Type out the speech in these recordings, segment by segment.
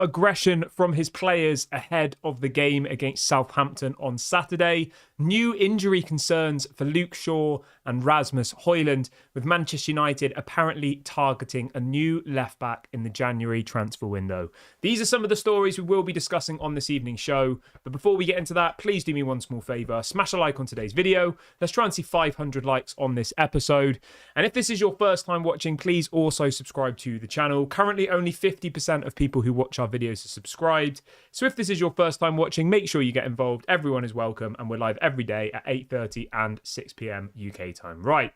aggression from his players ahead of the game against Southampton on Saturday. New injury concerns for Luke Shaw and Rasmus Hojlund, with Manchester United apparently targeting a new left-back in the January transfer window. These are some of the stories we will be discussing on this evening's show. But before we get into that, please do me one small favour. Smash a like on today's video. Let's try and see 500 likes on this episode. And if this is your first time watching, please also subscribe to the channel. Currently, only 50% of people who watch our videos are subscribed. So if this is your first time watching, make sure you get involved. Everyone is welcome, and we're live every day at 8:30 and 6 p.m. UK time. Right,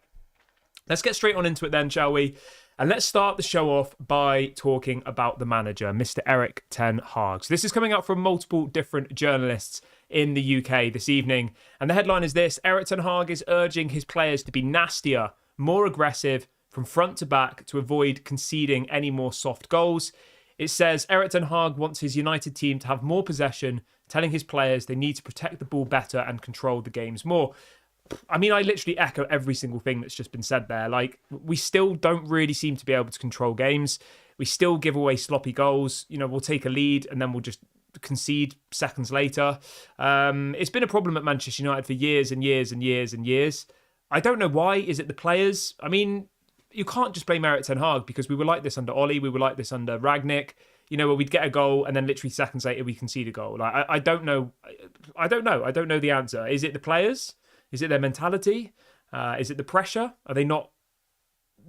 let's get straight on into it then, shall we? And let's start the show off by talking about the manager, Mr. Erik ten Hag. So this is coming out from multiple different journalists in the UK this evening. And the headline is this: Erik ten Hag is urging his players to be nastier, more aggressive from front to back to avoid conceding any more soft goals. It says Erik ten Hag wants his United team to have more possession, telling his players they need to protect the ball better and control the games more. I mean, I literally echo every single thing that's just been said there. Like, we still don't really seem to be able to control games. We still give away sloppy goals. You know, we'll take a lead and then we'll just concede seconds later. It's been a problem at Manchester United for years and years and years and years. I don't know why. Is it the players? I mean, you can't just blame Erik ten Hag, because we were like this under Ollie, we were like this under Ragnick, you know, where we'd get a goal and then literally seconds later we concede a goal. Like, I don't know. I don't know the answer. Is it the players? Is it their mentality? Is it the pressure? Are they not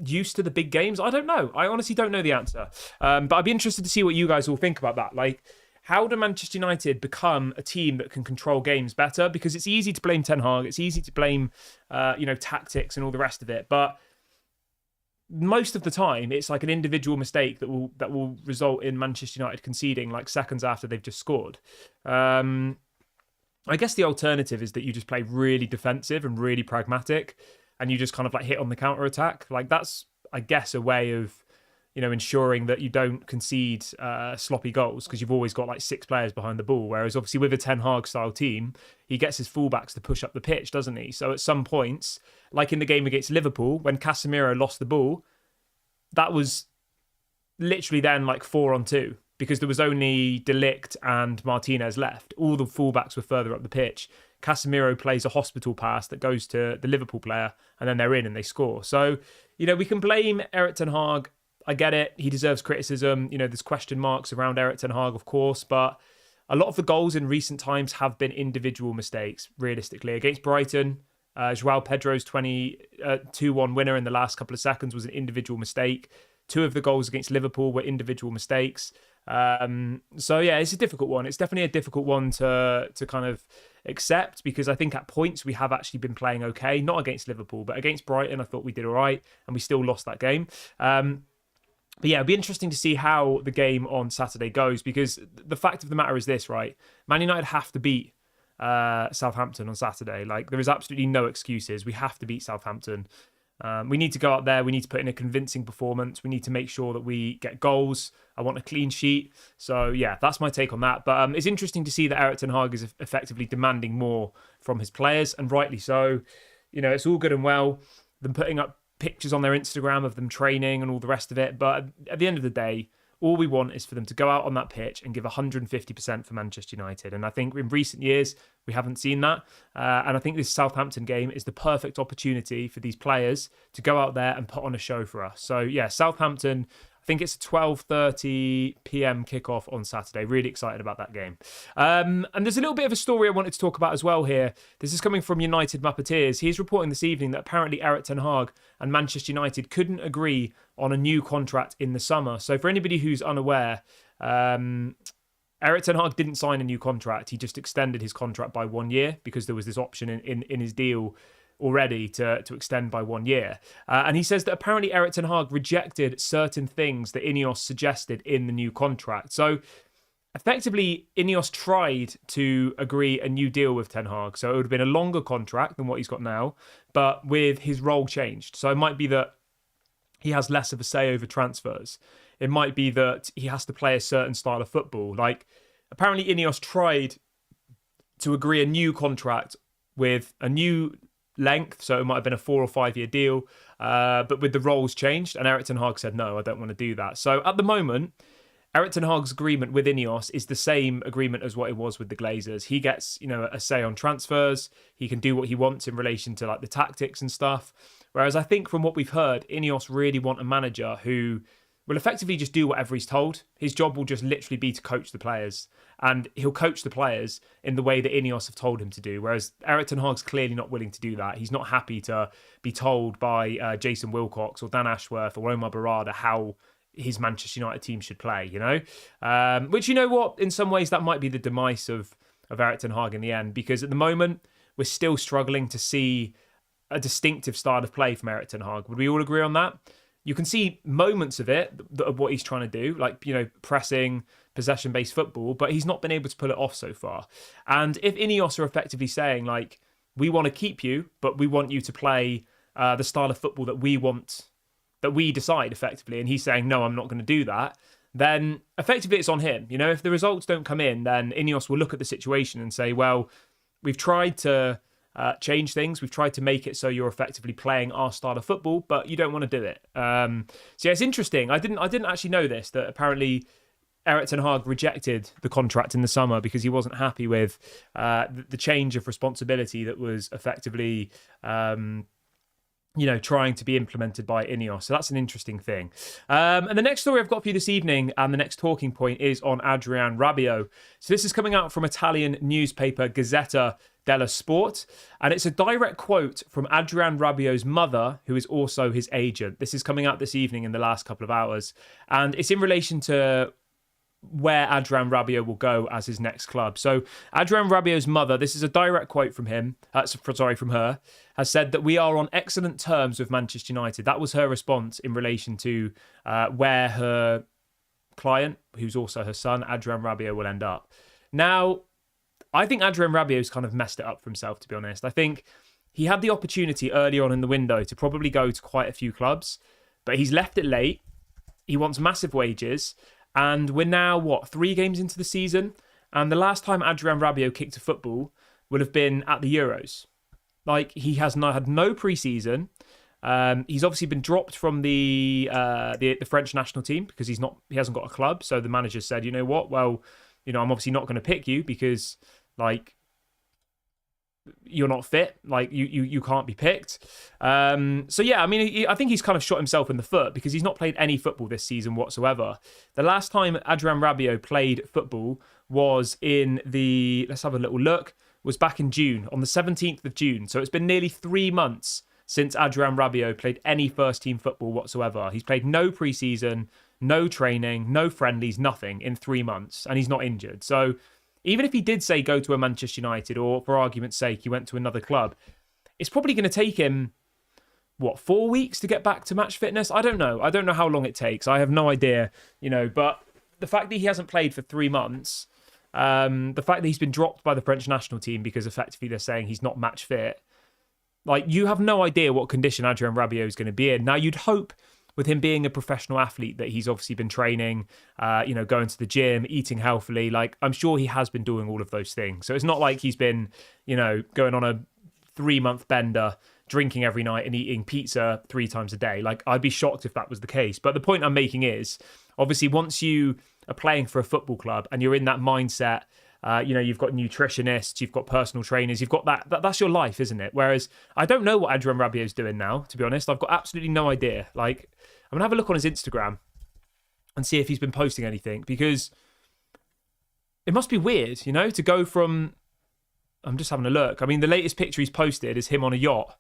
used to the big games? I don't know. I honestly don't know the answer. But I'd be interested to see what you guys all think about that. Like, how do Manchester United become a team that can control games better? Because it's easy to blame Ten Hag. It's easy to blame, tactics and all the rest of it. But most of the time, it's like an individual mistake that will result in Manchester United conceding like seconds after they've just scored. I guess the alternative is that you just play really defensive and really pragmatic, and you just kind of like hit on the counter attack. Like, that's, I guess, a way of, you know, ensuring that you don't concede sloppy goals, because you've always got like 6 players behind the ball. Whereas obviously with a Ten Hag style team, he gets his fullbacks to push up the pitch, doesn't he? So at some points, like in the game against Liverpool, when Casemiro lost the ball, that was literally then like 4-on-2. Because there was only De Ligt and Martinez left. All the fullbacks were further up the pitch. Casemiro plays a hospital pass that goes to the Liverpool player, and then they're in and they score. So, you know, we can blame Erik ten Hag. I get it. He deserves criticism. You know, there's question marks around Erik ten Hag, of course, but a lot of the goals in recent times have been individual mistakes, realistically. Against Brighton, João Pedro's 2-1 winner in the last couple of seconds was an individual mistake. 2 of the goals against Liverpool were individual mistakes. So yeah, it's a difficult one. It's definitely a difficult one to kind of accept, because I think at points we have actually been playing okay, not against Liverpool, but against Brighton I thought we did all right, and we still lost that game. But yeah, it'll be interesting to see how the game on Saturday goes, because the fact of the matter is this, right? Man United have to beat Southampton on Saturday. Like, there is absolutely no excuses. We have to beat Southampton. We need to go out there. We need to put in a convincing performance. We need to make sure that we get goals. I want a clean sheet. So yeah, that's my take on that. But it's interesting to see that Erik ten Hag is effectively demanding more from his players, and rightly so. You know, it's all good and well them putting up pictures on their Instagram of them training and all the rest of it. But at the end of the day, all we want is for them to go out on that pitch and give 150% for Manchester United. And I think in recent years, we haven't seen that. And I think this Southampton game is the perfect opportunity for these players to go out there and put on a show for us. So yeah, Southampton, I think it's a 12:30 p.m. kickoff on Saturday. Really excited about that game. And there's a little bit of a story I wanted to talk about as well here. This is coming from United Muppeteers. He's reporting this evening that apparently Erik ten Hag and Manchester United couldn't agree on a new contract in the summer. So for anybody who's unaware, Erik ten Hag didn't sign a new contract. He just extended his contract by 1 year, because there was this option in his deal already to extend by 1 year. And he says that apparently Erik ten Hag rejected certain things that Ineos suggested in the new contract. So effectively, Ineos tried to agree a new deal with Ten Hag. So it would have been a longer contract than what he's got now, but with his role changed. So it might be that he has less of a say over transfers. It might be that he has to play a certain style of football. Like, apparently Ineos tried to agree a new contract with a new length, so it might have been a 4 or 5 year deal, but with the roles changed, and Erik ten Hag said, no, I don't want to do that. So at the moment, Erik ten Hag's agreement with Ineos is the same agreement as what it was with the Glazers. He gets, a say on transfers. He can do what he wants in relation to like the tactics and stuff. Whereas I think from what we've heard, Ineos really want a manager who will effectively just do whatever he's told. His job will just literally be to coach the players. And he'll coach the players in the way that Ineos have told him to do. Whereas Erik ten Hag's clearly not willing to do that. He's not happy to be told by Jason Wilcox or Dan Ashworth or Omar Barada how his Manchester United team should play, Which, in some ways that might be the demise of Erik ten Hag in the end, because at the moment we're still struggling to see a distinctive style of play from Erik ten Hag. Would we all agree on that? You can see moments of it, of what he's trying to do, like, pressing, possession-based football, but he's not been able to pull it off so far. And if Ineos are effectively saying, like, we want to keep you, but we want you to play the style of football that we want, that we decide effectively, and he's saying, no, I'm not going to do that, then effectively it's on him. If the results don't come in, then Ineos will look at the situation and say, well, we've tried to change things. We've tried to make it so you're effectively playing our style of football, but you don't want to do it. So yeah, it's interesting. I didn't actually know this, that apparently Erik ten Hag rejected the contract in the summer because he wasn't happy with the change of responsibility that was effectively trying to be implemented by Ineos. So that's an interesting thing. And the next story I've got for you this evening, and the next talking point, is on Adrien Rabiot. So this is coming out from Italian newspaper Gazzetta dello Sport, and it's a direct quote from Adrien Rabiot's mother, who is also his agent. This is coming out this evening in the last couple of hours, and it's in relation to where Adrien Rabiot will go as his next club. So Adrien Rabiot's mother, this is a direct quote from from her, has said that we are on excellent terms with Manchester United. That was her response in relation to where her client, who's also her son, Adrien Rabiot, will end up. Now, I think Adrien Rabiot's kind of messed it up for himself, to be honest. I think he had the opportunity early on in the window to probably go to quite a few clubs, but he's left it late. He wants massive wages. And we're now, 3 games into the season? And the last time Adrien Rabiot kicked a football would have been at the Euros. Like, he has had no pre-season. He's obviously been dropped from the French national team because he hasn't got a club. So the manager said, you know what? Well, I'm obviously not going to pick you because, you're not fit. You can't be picked. So yeah, I think he's kind of shot himself in the foot because he's not played any football this season whatsoever. The last time Adrien Rabiot played football was let's have a little look, was back in June, on the 17th of June. So it's been nearly 3 months since Adrien Rabiot played any first team football whatsoever. He's played no pre-season, no training, no friendlies, nothing in 3 months, and he's not injured. So even if he did say go to a Manchester United, or for argument's sake, he went to another club, it's probably going to take him, 4 weeks to get back to match fitness? I don't know. I don't know how long it takes. I have no idea, but the fact that he hasn't played for 3 months, the fact that he's been dropped by the French national team because effectively they're saying he's not match fit, you have no idea what condition Adrien Rabiot is going to be in. Now, you'd hope with him being a professional athlete that he's obviously been training, going to the gym, eating healthily. I'm sure he has been doing all of those things. So it's not like he's been, going on a 3-month bender, drinking every night and eating pizza 3 times a day. I'd be shocked if that was the case. But the point I'm making is, obviously, once you are playing for a football club and you're in that mindset, you've got nutritionists, you've got personal trainers, you've got that's your life, isn't it? Whereas I don't know what Adrien Rabiot's doing now, to be honest. I've got absolutely no idea. I'm going to have a look on his Instagram and see if he's been posting anything, because it must be weird, to go from... I'm just having a look. The latest picture he's posted is him on a yacht.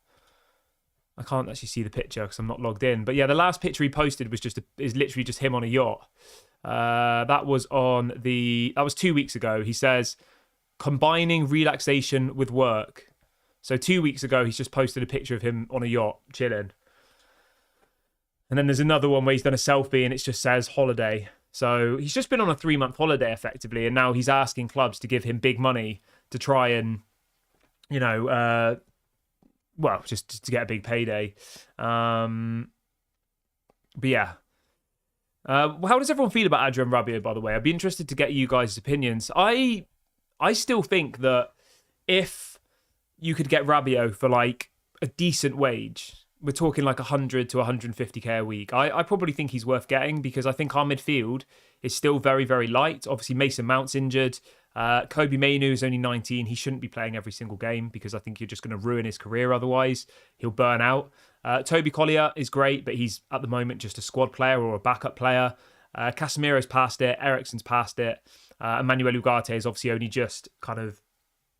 I can't actually see the picture because I'm not logged in. But yeah, the last picture he posted is literally just him on a yacht. That was 2 weeks ago. He says, combining relaxation with work. So 2 weeks ago, he's just posted a picture of him on a yacht, chilling. And then there's another one where he's done a selfie and it just says holiday. So he's just been on a 3-month holiday, effectively. And now he's asking clubs to give him big money to try and, just to get a big payday. But yeah. How does everyone feel about Adrien Rabiot, by the way? I'd be interested to get you guys' opinions. I still think that if you could get Rabiot for a decent wage, we're talking like 100 to 150k a week. I probably think he's worth getting because I think our midfield is still very, very light. Obviously, Mason Mount's injured. Kobe Mainu is only 19. He shouldn't be playing every single game because I think you're just going to ruin his career otherwise. He'll burn out. Toby Collier is great, but he's at the moment just a squad player or a backup player. Casemiro's past it. Eriksen's past it. Emmanuel Ugarte is obviously only just kind of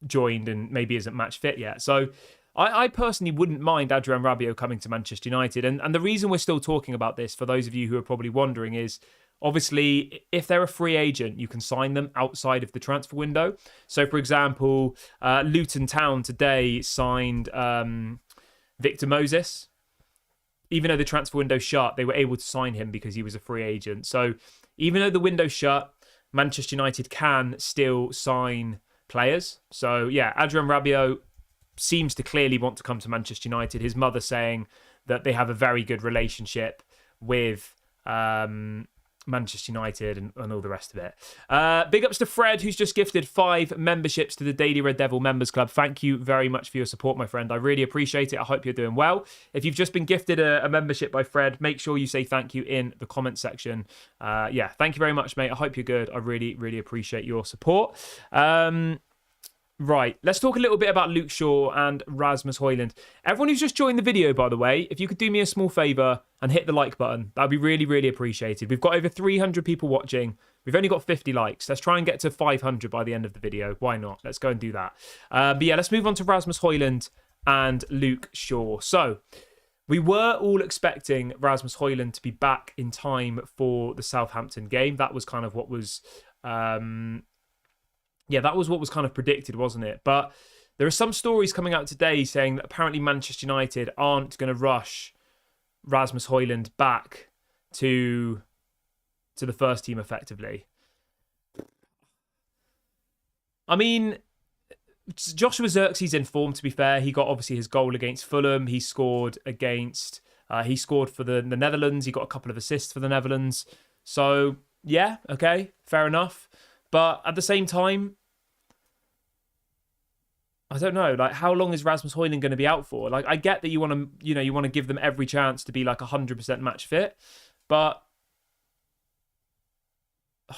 joined and maybe isn't match fit yet. So I personally wouldn't mind Adrien Rabiot coming to Manchester United. And the reason we're still talking about this, for those of you who are probably wondering, is obviously if they're a free agent, you can sign them outside of the transfer window. So, for example, Luton Town today signed Victor Moses. Even though the transfer window's shut, they were able to sign him because he was a free agent. So even though the window's shut, Manchester United can still sign players. So yeah, Adrien Rabiot seems to clearly want to come to Manchester United. His mother saying that they have a very good relationship with Manchester United and all the rest of it. Big ups to Fred, who's just gifted 5 memberships to the Daily Red Devil Members Club. Thank you very much for your support, my friend. I really appreciate it. I hope you're doing well. If you've just been gifted a membership by Fred, make sure you say thank you in the comment section. Yeah, thank you very much, mate. I hope you're good. I really, really appreciate your support. Right, let's talk a little bit about Luke Shaw and Rasmus Hojlund. Everyone who's just joined the video, by the way, if you could do me a small favour and hit the like button, that'd be really, really appreciated. We've got over 300 people watching. We've only got 50 likes. Let's try and get to 500 by the end of the video. Why not? Let's go and do that. But yeah, let's move on to Rasmus Hojlund and Luke Shaw. So, we were all expecting Rasmus Hojlund to be back in time for the Southampton game. That was kind of what was... that was what was kind of predicted, wasn't it? But there are some stories coming out today saying that apparently Manchester United aren't going to rush Rasmus Hojlund back to the first team effectively. I mean, Joshua Zirkzee in form, to be fair. He got obviously his goal against Fulham. He scored against... he scored for the Netherlands. He got a couple of assists for the Netherlands. So, yeah, okay, fair enough. But at the same time, I don't know. Like, how long is Rasmus Hojlund going to be out for? Like, I get that you want to give them every chance to be like 100% match fit, but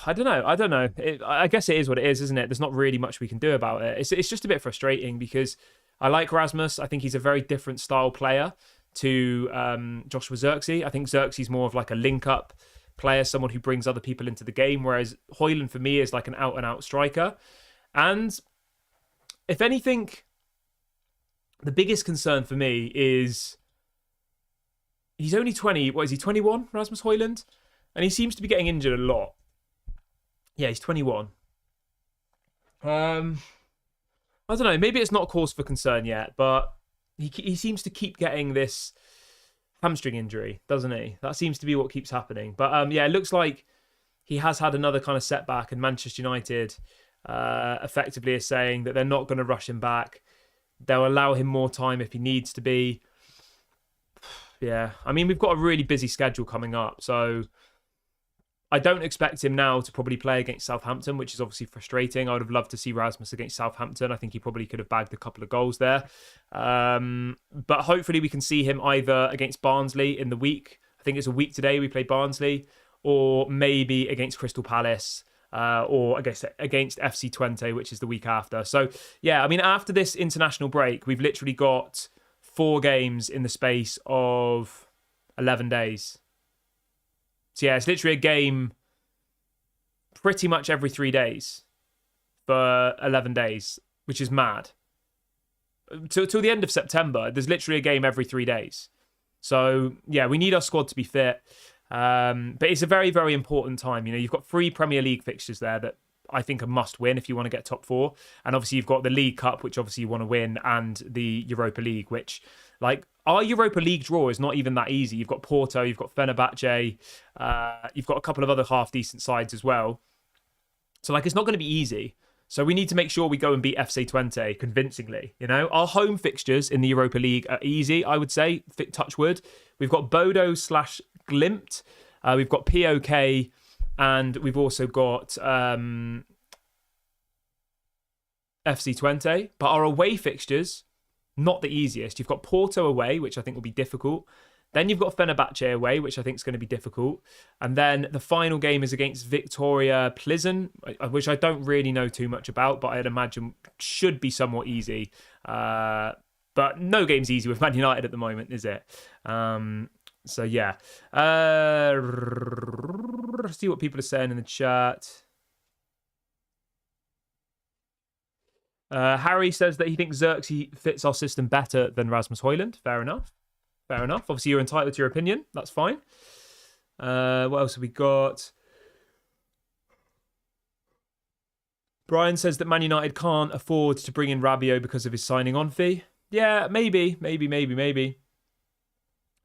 I don't know. I guess it is what it is, isn't it? There's not really much we can do about it. It's just a bit frustrating because I like Rasmus. I think he's a very different style player to Joshua Zirkzee. I think Zirkzee's more of like a link-up player, someone who brings other people into the game, whereas Hojlund for me is like an out-and-out striker. And if anything, the biggest concern for me is he's only 20. What is he, 21, Rasmus Hojlund? And he seems to be getting injured a lot. Yeah, he's 21. I don't know. Maybe it's not cause for concern yet, but he seems to keep getting this hamstring injury, doesn't he? That seems to be what keeps happening. But yeah, it looks like he has had another kind of setback, and Manchester United effectively is saying that they're not going to rush him back. They'll allow him more time if he needs to be. Yeah, I mean, we've got a really busy schedule coming up, so I don't expect him now to probably play against Southampton, which is obviously frustrating. I would have loved to see Rasmus against Southampton. I think he probably could have bagged a couple of goals there. But hopefully we can see him either against Barnsley in the week. I think it's a week today we play Barnsley, or maybe against Crystal Palace, or against FC Twente, which is the week after. So yeah, I mean, after this international break, we've literally got 4 games in the space of 11 days. So yeah, it's literally a game pretty much every 3 days for 11 days, which is mad. Till the end of September, there's literally a game every 3 days. So yeah, we need our squad to be fit. But it's a very, very important time. You know, you've got 3 Premier League fixtures there that I think are must win if you want to get top 4. And obviously you've got the League Cup, which obviously you want to win, and the Europa League, which, like, our Europa League draw is not even that easy. You've got Porto, you've got Fenerbahce, you've got a couple of other half-decent sides as well. So, like, it's not going to be easy. So we need to make sure we go and beat FC Twente convincingly. You know, our home fixtures in the Europa League are easy, I would say, touch wood. We've got Bodo/Glimt, we've got POK, and we've also got FC Twente. But our away fixtures, not the easiest. You've got Porto away, which I think will be difficult. Then you've got Fenerbahce away, which I think is going to be difficult. And then the final game is against Victoria Plizen, which I don't really know too much about, but I'd imagine should be somewhat easy. But no game's easy with Man United at the moment, is it? So, yeah. See what people are saying in the chat. Harry says that he thinks Xerxes fits our system better than Rasmus Hojlund. Fair enough. Fair enough. Obviously, you're entitled to your opinion. That's fine. What else have we got? Brian says that Man United can't afford to bring in Rabiot because of his signing on fee. Yeah, maybe.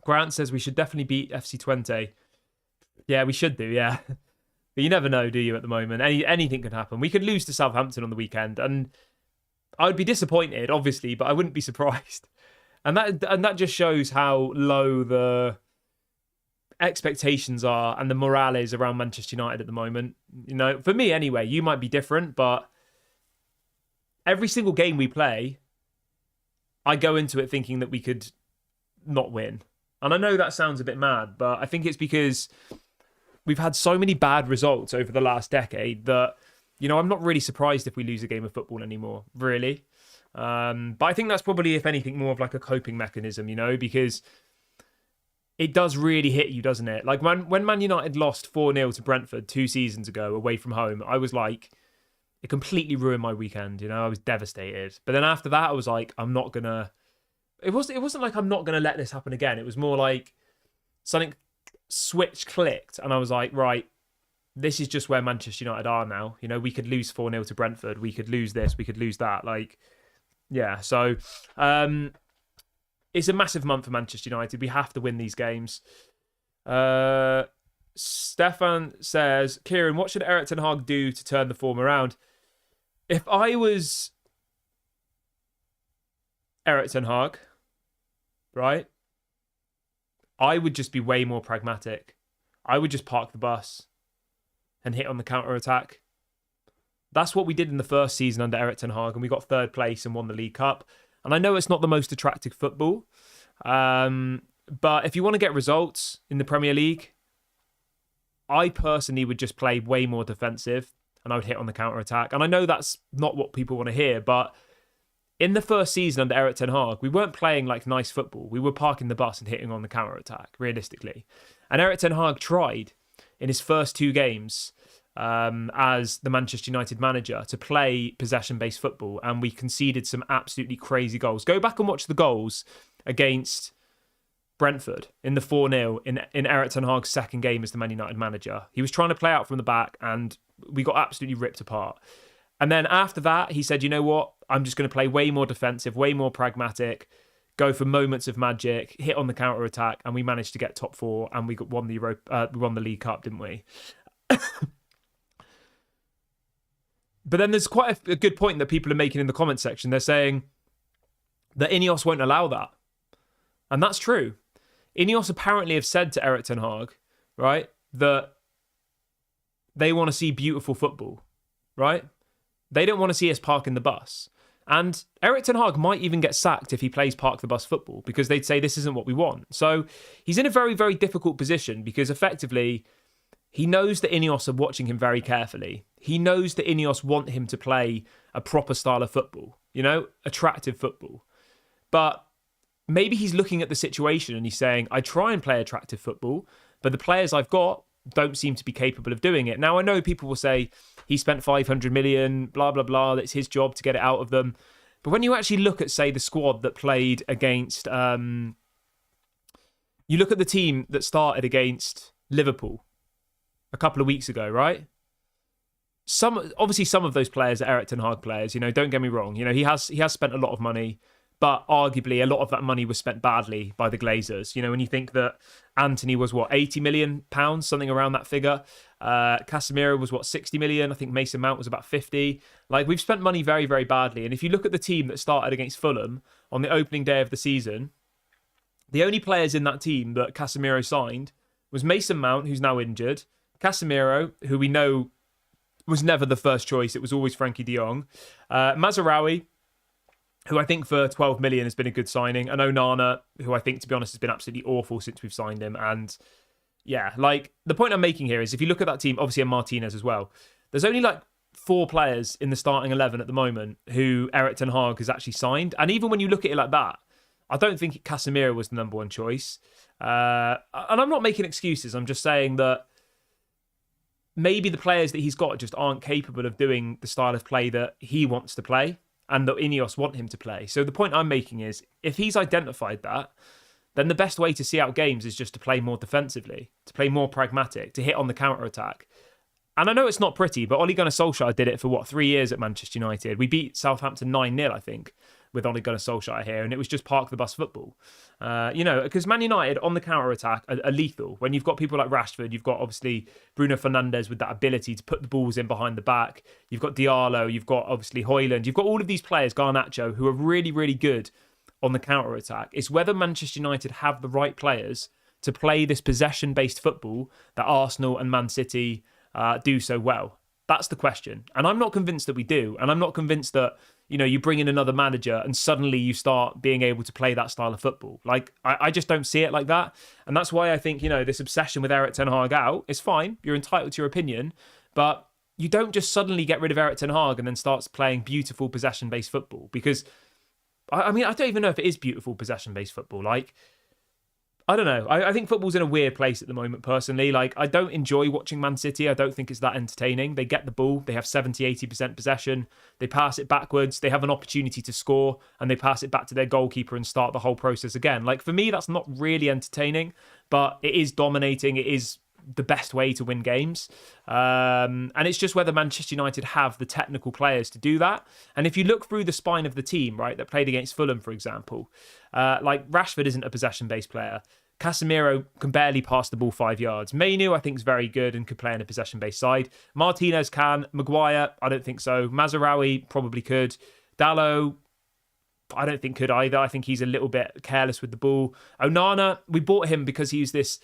Grant says we should definitely beat FC Twente. Yeah, we should do, yeah. But you never know, do you, at the moment? Anything could happen. We could lose to Southampton on the weekend, and I would be disappointed, obviously, but I wouldn't be surprised. And that just shows how low the expectations are and the morale is around Manchester United at the moment. You know, for me anyway, you might be different, but every single game we play, I go into it thinking that we could not win. And I know that sounds a bit mad, but I think it's because we've had so many bad results over the last decade that, you know, I'm not really surprised if we lose a game of football anymore, really. But I think that's probably, if anything, more of like a coping mechanism, you know, because it does really hit you, doesn't it? Like when Man United lost 4-0 to Brentford 2 seasons ago away from home, I was like, it completely ruined my weekend, you know, I was devastated. But then after that, I was like, I'm not going to... It wasn't like I'm not going to let this happen again. It was more like something switch clicked and I was like, right, this is just where Manchester United are now. You know, we could lose 4-0 to Brentford. We could lose this. We could lose that. Like... Yeah, so it's a massive month for Manchester United. We have to win these games. Stefan says, Kieran, what should Erik ten Hag do to turn the form around? If I was Erik ten Hag, right, I would just be way more pragmatic. I would just park the bus and hit on the counter-attack. That's what we did in the first season under Erik ten Hag, and we got 3rd place and won the League Cup. And I know it's not the most attractive football, but if you want to get results in the Premier League, I personally would just play way more defensive, and I would hit on the counter-attack. And I know that's not what people want to hear, but in the first season under Erik ten Hag, we weren't playing like nice football. We were parking the bus and hitting on the counter-attack, realistically. And Erik ten Hag tried in his first 2 games as the Manchester United manager to play possession-based football, and we conceded some absolutely crazy goals. Go back and watch the goals against Brentford in the 4-0 in Erik ten Hag's second game as the Man United manager. He was trying to play out from the back and we got absolutely ripped apart. And then after that, he said, you know what? I'm just going to play way more defensive, way more pragmatic, go for moments of magic, hit on the counter-attack, and we managed to get top 4 and we won the League Cup, didn't we? But then there's quite a good point that people are making in the comment section. They're saying that Ineos won't allow that. And that's true. Ineos apparently have said to Erik ten Hag, right, that they want to see beautiful football, right? They don't want to see us parking the bus. And Erik ten Hag might even get sacked if he plays park the bus football because they'd say this isn't what we want. So he's in a very, very difficult position because effectively he knows that Ineos are watching him very carefully. He knows that Ineos want him to play a proper style of football, you know, attractive football. But maybe he's looking at the situation and he's saying, I try and play attractive football, but the players I've got don't seem to be capable of doing it. Now, I know people will say he spent 500 million, blah, blah, blah. It's his job to get it out of them. But when you actually look at, say, the squad that played against... you look at the team that started against Liverpool a couple of weeks ago, right? Obviously, some of those players are Erik ten Hag players, you know, don't get me wrong. You know, he has spent a lot of money, but arguably a lot of that money was spent badly by the Glazers. You know, when you think that Antony was, what, £80 million, something around that figure. Casemiro was, what, 60 million? I think Mason Mount was about 50. Like, we've spent money very, very badly. And if you look at the team that started against Fulham on the opening day of the season, the only players in that team that Casemiro signed was Mason Mount, who's now injured, Casemiro, who we know was never the first choice. It was always Frankie de Jong. Mazraoui, who I think for 12 million has been a good signing, and Onana, who I think, to be honest, has been absolutely awful since we've signed him. And yeah, like the point I'm making here is if you look at that team, obviously, and Martinez as well, there's only like 4 players in the starting 11 at the moment who Erik ten Hag has actually signed. And even when you look at it like that, I don't think Casemiro was the number one choice. And I'm not making excuses. I'm just saying that maybe the players that he's got just aren't capable of doing the style of play that he wants to play and that Ineos want him to play. So the point I'm making is if he's identified that, then the best way to see out games is just to play more defensively, to play more pragmatic, to hit on the counter-attack. And I know it's not pretty, but Ole Gunnar Solskjaer did it for, 3 years at Manchester United. We beat Southampton 9-0, I think, with Ole Gunnar Solskjaer here, and it was just park the bus football. Because Man United on the counter-attack are lethal. When you've got people like Rashford, you've got obviously Bruno Fernandes with that ability to put the balls in behind the back. You've got Diallo, you've got obviously Hojlund. You've got all of these players, Garnacho, who are really, really good on the counter-attack. It's whether Manchester United have the right players to play this possession-based football that Arsenal and Man City do so well. That's the question. And I'm not convinced that we do. And I'm not convinced that, you bring in another manager and suddenly you start being able to play that style of football. Like, I just don't see it like that. And that's why I think, this obsession with Erik ten Hag out is fine. You're entitled to your opinion. But you don't just suddenly get rid of Erik ten Hag and then starts playing beautiful possession-based football. Because, I don't even know if it is beautiful possession-based football. Like, I don't know. I think football's in a weird place at the moment, personally. Like, I don't enjoy watching Man City. I don't think it's that entertaining. They get the ball. They have 70-80% possession. They pass it backwards. They have an opportunity to score, and they pass it back to their goalkeeper and start the whole process again. Like, for me, that's not really entertaining, but it is dominating. It is the best way to win games. And it's just whether Manchester United have the technical players to do that. And if you look through the spine of the team, right, that played against Fulham, for example, like Rashford isn't a possession-based player. Casemiro can barely pass the ball 5 yards. Mainu, I think, is very good and could play in a possession-based side. Martinez can. Maguire, I don't think so. Mazraoui probably could. Dalot, I don't think could either. I think he's a little bit careless with the ball. Onana, we bought him because he's this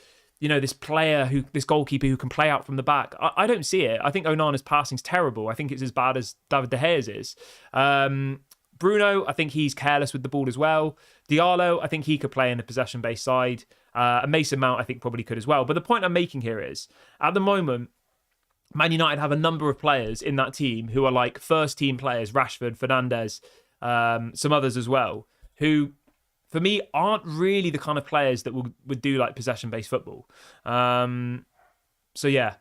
player, this goalkeeper who can play out from the back. I don't see it. I think Onana's passing's terrible. I think it's as bad as David De Gea's is. Bruno, I think he's careless with the ball as well. Diallo, I think he could play in a possession-based side. And Mason Mount, I think, probably could as well. But the point I'm making here is, at the moment, Man United have a number of players in that team who are like first-team players, Rashford, Fernandes, some others as well, who, for me, aren't really the kind of players that would do like possession-based football. So yeah.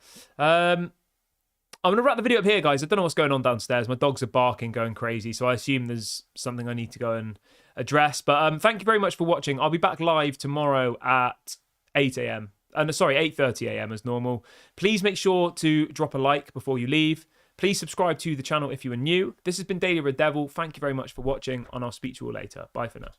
I'm going to wrap the video up here, guys. I don't know what's going on downstairs. My dogs are barking, going crazy. So I assume there's something I need to go and address. But thank you very much for watching. I'll be back live tomorrow at 8 a.m. 8:30 a.m. as normal. Please make sure to drop a like before you leave. Please subscribe to the channel if you are new. This has been Daily Red Devil. Thank you very much for watching, and I'll speak to you all later. Bye for now.